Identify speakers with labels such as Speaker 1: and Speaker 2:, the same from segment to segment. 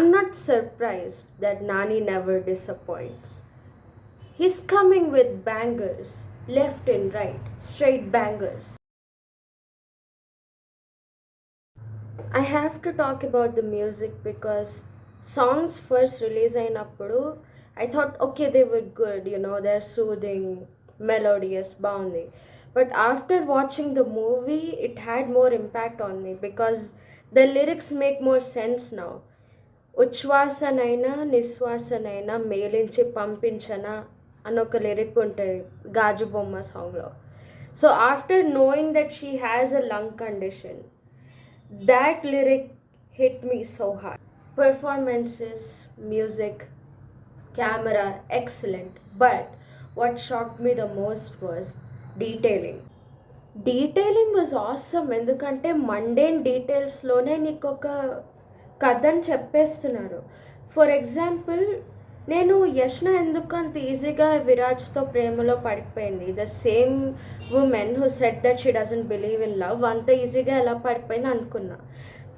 Speaker 1: I'm not surprised that Nani never disappoints. He's coming with bangers, left and right, straight bangers. I have to talk about the music because songs first release అయినప్పుడు I thought okay they were good, they're soothing, melodious, boundy. But after watching the movie, it had more impact on me because the lyrics make more sense now. ఉచ్ఛ్వాసనైనా నిశ్వాసనైనా మేలించి పంపించన అని ఒక lyric ఉంటుంది గాజు బొమ్మ సాంగ్లో. So after knowing that she has a lung condition, that lyric hit me so hard. Performances, music, camera, excellent. But what shocked me the most was detailing. Detailing was awesome ఎందుకంటే mundane డీటెయిల్స్లోనే నీకు ఒక కథని చెప్పేస్తున్నారు. For example, నేను యష్న ఎందుకు అంత ఈజీగా విరాజ్తో ప్రేమలో పడిపోయింది, the same woman who said that she doesn't believe in love, అంత ఈజీగా ఎలా పడిపోయింది అనుకున్నా.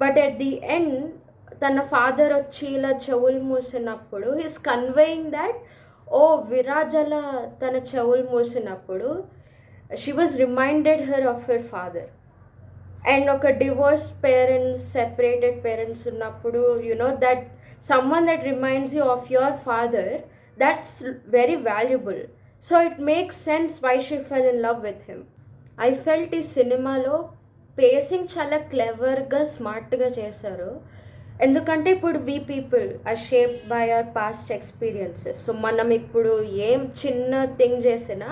Speaker 1: బట్ ఎట్ ది ఎండ్ తన ఫాదర్ వచ్చి ఇలా చెవులు మూసినప్పుడు he's conveying that oh Viraj అలా తన చెవులు మూసినప్పుడు she was reminded her of her father. And ఒక డివోర్స్ పేరెంట్స్, సెపరేటెడ్ పేరెంట్స్ ఉన్నప్పుడు that someone that reminds you of your father, that's very valuable. So it makes sense why she fell in love with him. I felt ఈ సినిమాలో facing చాలా క్లెవర్గా, స్మార్ట్గా చేశారు. ఎందుకంటే ఇప్పుడు we people are shaped by our past experiences. So మనం ఇప్పుడు ఏం చిన్న థింగ్ చేసినా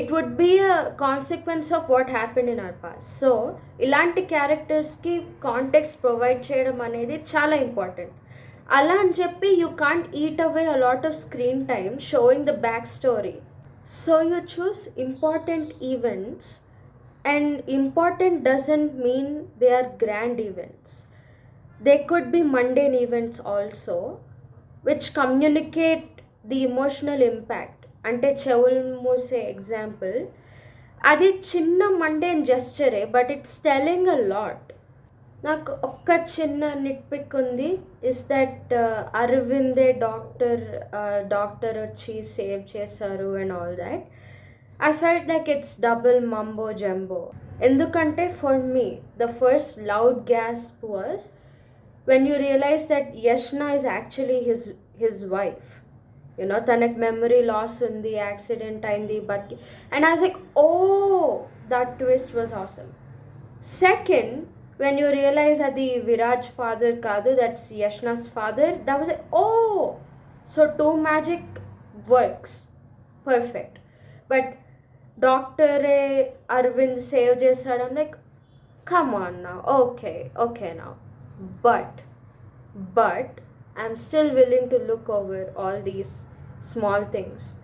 Speaker 1: it would be a consequence of what happened in our past. So ఇలాంటి క్యారెక్టర్స్కి కాంటెక్స్ట్ ప్రొవైడ్ చేయడం అనేది చాలా ఇంపార్టెంట్. అలా అని చెప్పి you can't eat away a lot of screen time showing the back story. So you choose important events, and important doesn't mean they are grand events. They could be mundane events also which communicate the emotional impact. అంటే చెవులు మూసే example, అది చిన్న mundane జెస్చరే, but it's telling a lot. నాకు ఒక్క చిన్న nit pick ఉంది, ఇస్ దట్ అరవిందే డాక్టర్ వచ్చి సేవ్ చేశారు and all that. I felt like it's double mumbo jumbo. ఎందుకంటే for me the first loud gasp was when you realise that Yashna is actually his wife. తనకు memory loss ఉంది, accident అయింది, బట్కి. And I was like oh, that twist was awesome. Second, when you realize that the Viraj father kadu, that's Yashna's father, that was like, oh, so two magic works perfect. But Dr. Arvind save chesadu, I'm like, come on now, okay now, but I'm still willing to look over all these small things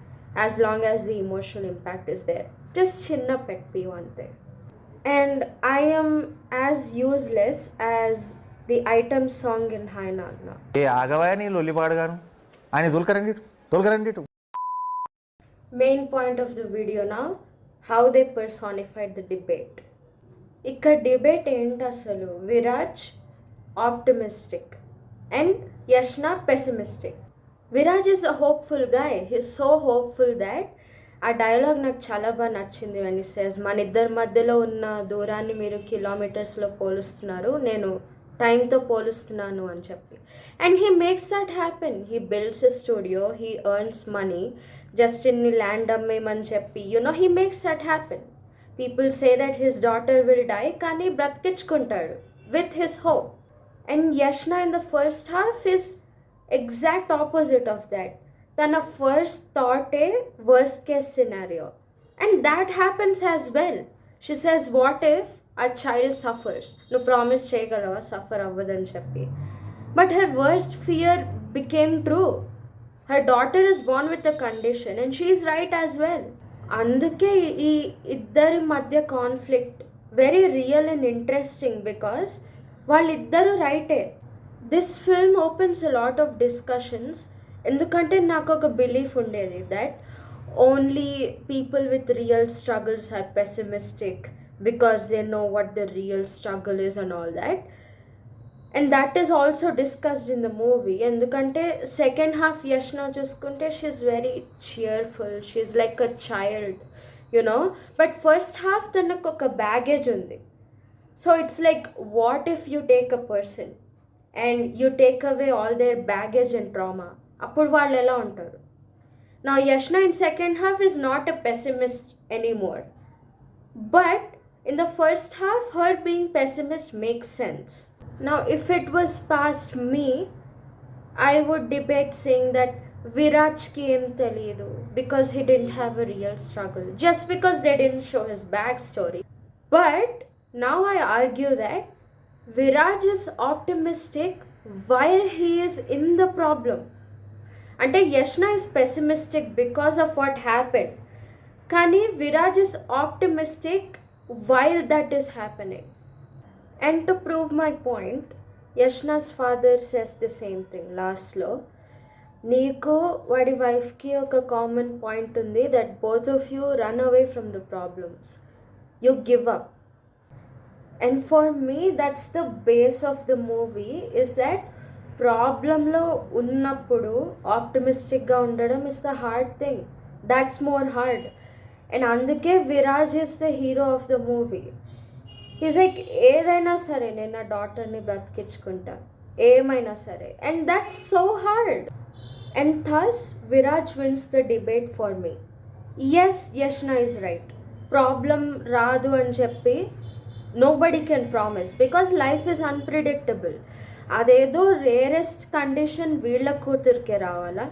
Speaker 1: as long as the emotional impact is there. Just chinna pet peeve ante. And I am as useless as the item song in Hi Nanna.
Speaker 2: ఏ ఆగవాయ నీ లొల్లి పాడుగాను ఆయన తోలుకరండి
Speaker 1: Main point of the video now, how they personified the debate. ఇక్కడ debate ఏంటి అసలు? Viraj optimistic and Yashna pessimistic. Viraj is a hopeful guy. He's so hopeful that ఆ dialogue నాకు చాలా బాగా నచ్చింది. వెన్ హీ సేస్, మన ఇద్దరి మధ్యలో ఉన్న దూరాన్ని మీరు కిలోమీటర్స్లో పోలుస్తున్నారు, నేను టైంతో పోలుస్తున్నాను అని చెప్పి. And he makes that happen. He builds a studio, he earns money, జస్టిన్ని ల్యాండ్ అమ్మేయమని చెప్పి he makes that happen. People say that his daughter will die, కానీ బ్రతికించుకుంటాడు with his hope. And Yashna in the first half is exact opposite of that. తన first థాటే worst case scenario, and that happens as well. She says, what if a child suffers, నువ్వు promise చేయగలవా suffer అవ్వదని చెప్పి. But her worst fear became true. Her daughter is born with a condition and she is right as well. అందుకే ఈ ఇద్దరి మధ్య conflict very real and interesting because వాళ్ళిద్దరూ రైటే. This film opens a lot of discussions. ఎందుకంటే నాకు ఒక belief ఉండేది that only people with real struggles are pessimistic because they know what the real struggle is and all that. And that is also discussed in the movie. ఎందుకంటే second half Yashna చూసుకుంటే she's very cheerful, she's like a child, you know. But first half తనకు ఒక baggage ఉంది. So it's like, what if you take a person and you take away all their baggage and trauma, అప్పుడు వాళ్ళు ఎలా ఉంటారు? Now, Yashna in second half is not a pessimist anymore. But in the first half, her being pessimist makes sense. Now, if it was past me, I would debate saying that Viraj came Telidu because he didn't have a real struggle. Just because they didn't show his backstory. But now I argue that Viraj is optimistic while he is in the problem. అంటే Yashna is pessimistic because of what happened, కానీ Viraj is optimistic while that is happening. And to prove my point, Yashna's father says the same thing లాస్ట్లో. నీకు వాడి వైఫ్కి ఒక common point ఉంది, that both of you run away from the problems, you give up. And for me that's the base of the movie, is that ప్రాబ్లంలో ఉన్నప్పుడు ఆప్టిమిస్టిక్గా ఉండడం is the hard thing, that's more hard. And అందుకే Viraj is the hero of the movie. Is like, ఏదైనా సరే నేను నా డాటర్ని బ్రతికించుకుంటా, ఏమైనా సరే. And that's so hard. And thus Viraj wins the debate for me. Yes, Yashna is right, problem రాదు అని చెప్పి nobody can promise, because life is unpredictable. అదేదో రేరెస్ట్ కండిషన్ వీళ్ళ కూతురికే రావాలా?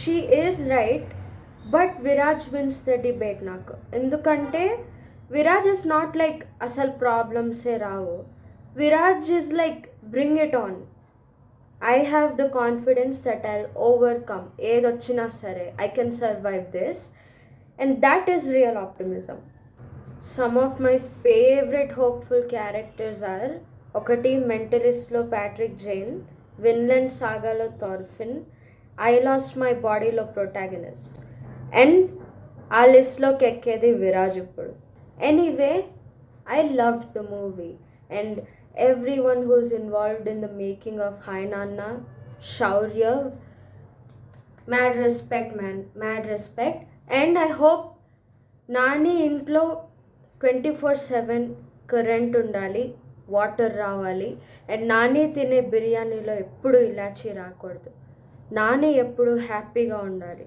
Speaker 1: She is right, but Viraj wins the debate నాకు. ఎందుకంటే Viraj is not like అసలు ప్రాబ్లమ్సే రావు. Viraj is like, bring it on, I have the confidence that I overcome, ఏదొచ్చినా సరే I can survive this. And that is real optimism. Some of my favourite hopeful characters are, ఒకటి మెంటలిస్ట్లో Patrick Jane, Vinland సాగాలో Thorfinn, I lost my బాడీలో protagonist. And ఆ లిస్ట్లోకి ఎక్కేది విరాజ్ ఇప్పుడు. Anyway, I loved the movie and every one who is involved in the making of Hi Nanna, Shaurya, mad respect man, mad respect. And I hope Nani ఇంట్లో 24/7 current ఉండాలి, water రావాలి. And Nani తినే బిర్యానీలో ఎప్పుడు ఇలాచీ రాకూడదు. నాని ఎప్పుడు హ్యాపీగా ఉండాలి.